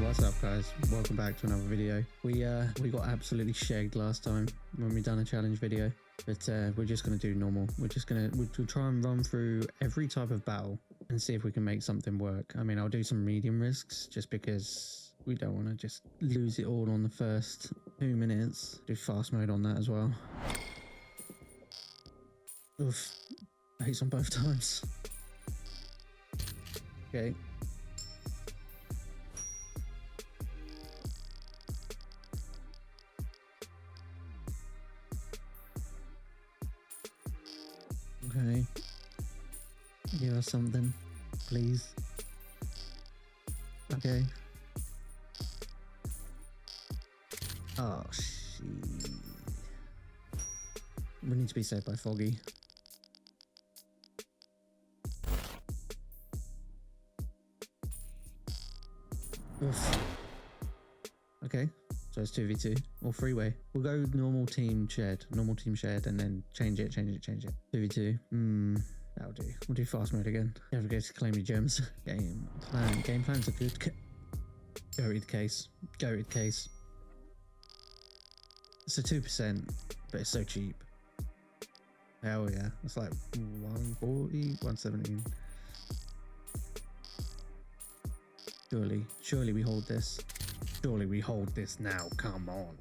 What's up, guys? Welcome back to another video. We got absolutely shagged last time when we done a challenge video, but we're just gonna do normal. We'll try and run through every type of battle and see if we can make something work. I mean, I'll do some medium risks just because we don't want to just lose it all on the first 2 minutes. Do fast mode on that as well. Oof, ace on both times. Okay. Okay. Give us something, please. Okay. Oh, shit. We need to be saved by Foggy. Oof. Okay. So it's 2v2 or freeway. We'll go normal team shared, and then change it. 2v2. That'll do. We'll do fast mode again. Never forget to claim your gems. Game plans are good. Go read case. It's a 2%, but it's so cheap. Hell yeah. It's like 140, 117. Surely we hold this. Surely we hold this now. Come on.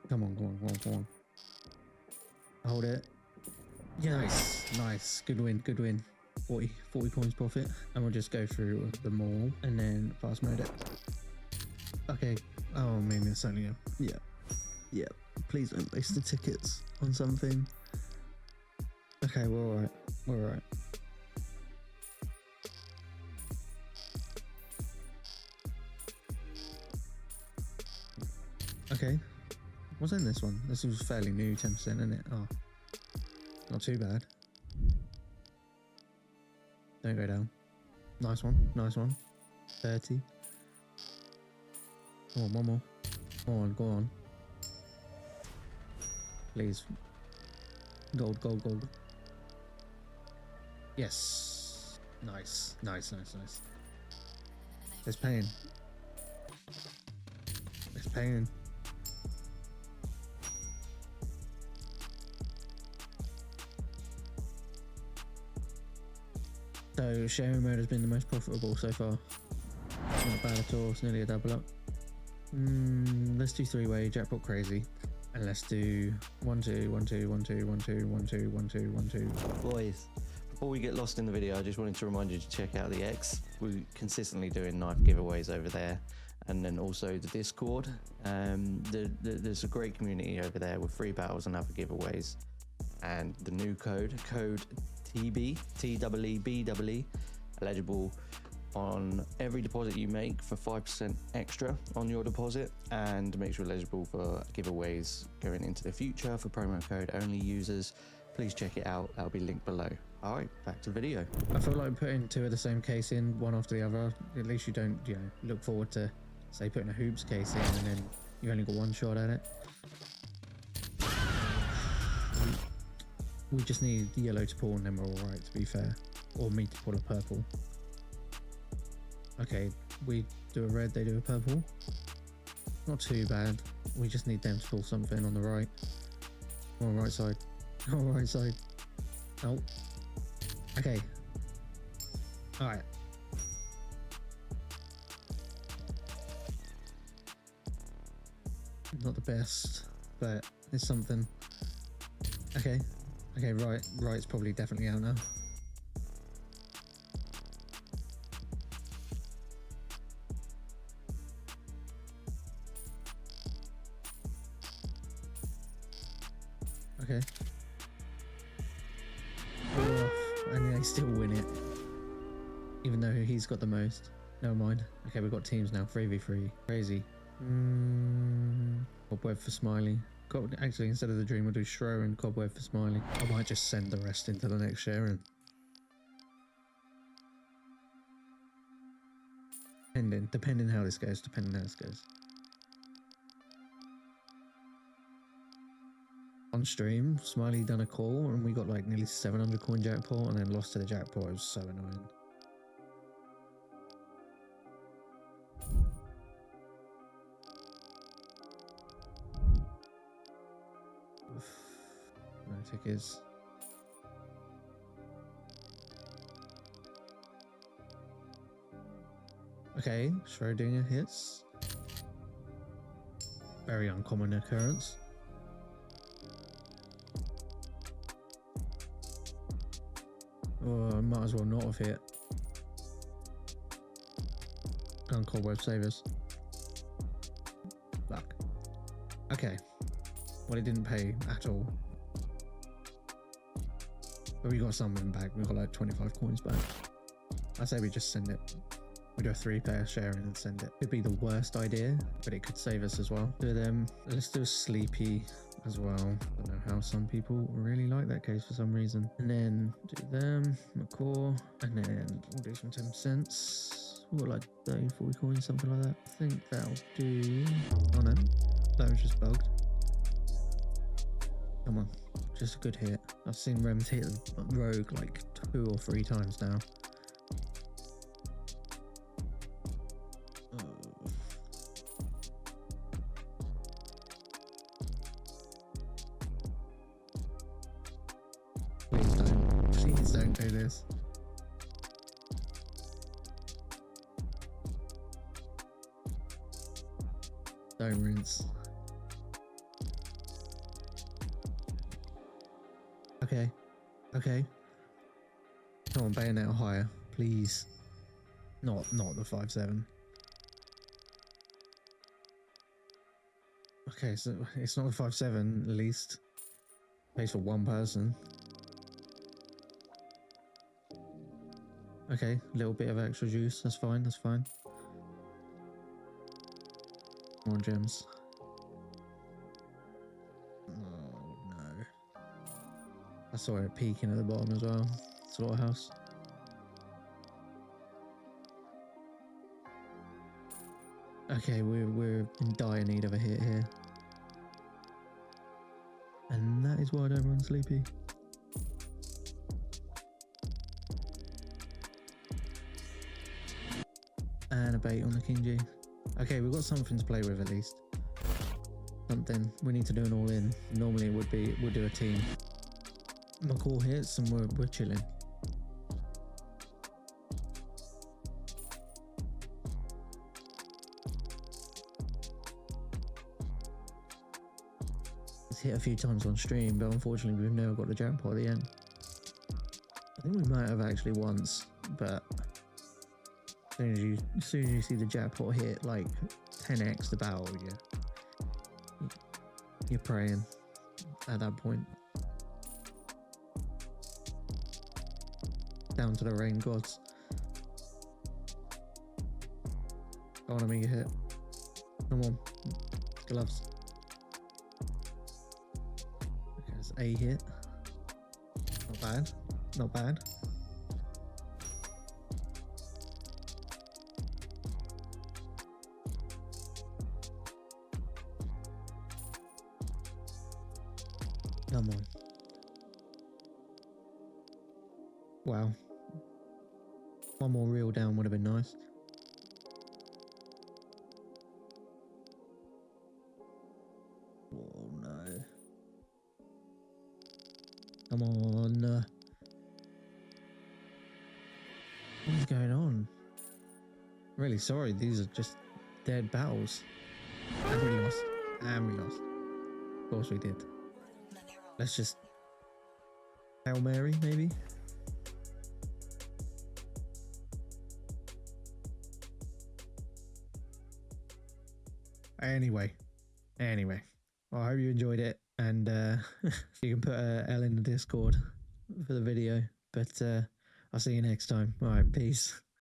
Come on. Hold it. Yeah, nice. Good win. 40 points profit. And we'll just go through them all and then fast mode it. Okay. Oh, maybe it's only a... Yeah. Please don't waste the tickets on something. Okay, we're alright. Okay. What's in this one? This was fairly new, 10%, isn't it? Oh. Not too bad. Don't go down. Nice one. 30. Come on, one more. Go on. Please. Gold. Yes. Nice. It's paying. So sharing mode has been the most profitable so far. Not bad at all. It's nearly a double up. Let's do three-way jackpot crazy. And let's do 1 2 1 2 1 2 1 2 1 2 1 2 1 2. Boys, before we get lost in the video, I just wanted to remind you to check out the X. We're consistently doing knife giveaways over there, and then also the Discord. There's a great community over there with free battles and other giveaways. And the new code Teebee, Teebee, eligible on every deposit you make for 5% extra on your deposit, and makes you eligible for giveaways going into the future for promo code only users. Please check it out. That'll be linked below. All right, back to the video. I feel like putting two of the same case in, one after the other. At least you don't, look forward to, say, putting a hoops case in and then you only got one shot at it. We just need the yellow to pull and then we're all right, to be fair. Or me to pull a purple. Okay, we do a red, they do a purple. Not too bad. We just need them to pull something on the right. On the right side. Oh. Okay. Alright. Not the best, but it's something. Okay, right's probably definitely out now. Okay. And they still win it. Even though he's got the most. Never mind. Okay, we've got teams now. 3v3. Crazy. Cobweb for Smiley. Actually, instead of the dream, we'll do Shro and Cobweb for Smiley. I might just send the rest into the next sharing. Depending how this goes. on stream, Smiley done a call and we got like nearly 700 coin jackpot and then lost to the jackpot. It was so annoying. No tickets. Okay, Schrodinger hits. Very uncommon occurrence. Oh, I might as well not have hit. Gun cobweb savers. Fuck. Okay. Well, it didn't pay at all. But we got something back. We got like 25 coins back. I say we just send it. We do a 3-player sharing and send it. Could be the worst idea, but it could save us as well. Do them. Let's do a sleepy as well. I don't know how some people really like that case for some reason. And then do them, McCaw, and then we'll do some 10 cents. We've got like 30, 40 coins, something like that. I think that'll do. Oh no, that was just bugged. Come on, just a good hit. I've seen Rems hit Rogue like 2 or 3 times now. Please don't do this. Don't rinse. Okay. Okay. Come on, bayonet higher, please. Not the 5-7. Okay, so it's not the 5-7 at least. Pays for 1 person. Okay, a little bit of extra juice. That's fine. That's fine. More gems. Oh no! I saw it peeking at the bottom as well. Slaughterhouse. Okay, we're in dire need of a hit here, and that is why I don't run sleepy. And a bait on the King G. Okay, we've got something to play with at least. Something. We need to do an all in. Normally it would be we'll do a team. McCall hits and we're chilling. It's hit a few times on stream, but unfortunately we've never got the jackpot at the end. I think we might have actually once, but as soon as you see the jackpot hit like 10x the battle, you're praying at that point. Down to the rain gods. I want to make a hit. Come on, gloves. Okay, that's a hit. Not bad. Not bad. Come on. Wow. One more reel down would have been nice. Oh no. Come on. What is going on? Really sorry, these are just dead battles. And we lost. And we lost. Of course we did. Let's just Hail Mary, maybe? Anyway. Well, I hope you enjoyed it, and you can put a L in the Discord for the video, but I'll see you next time. Alright, peace.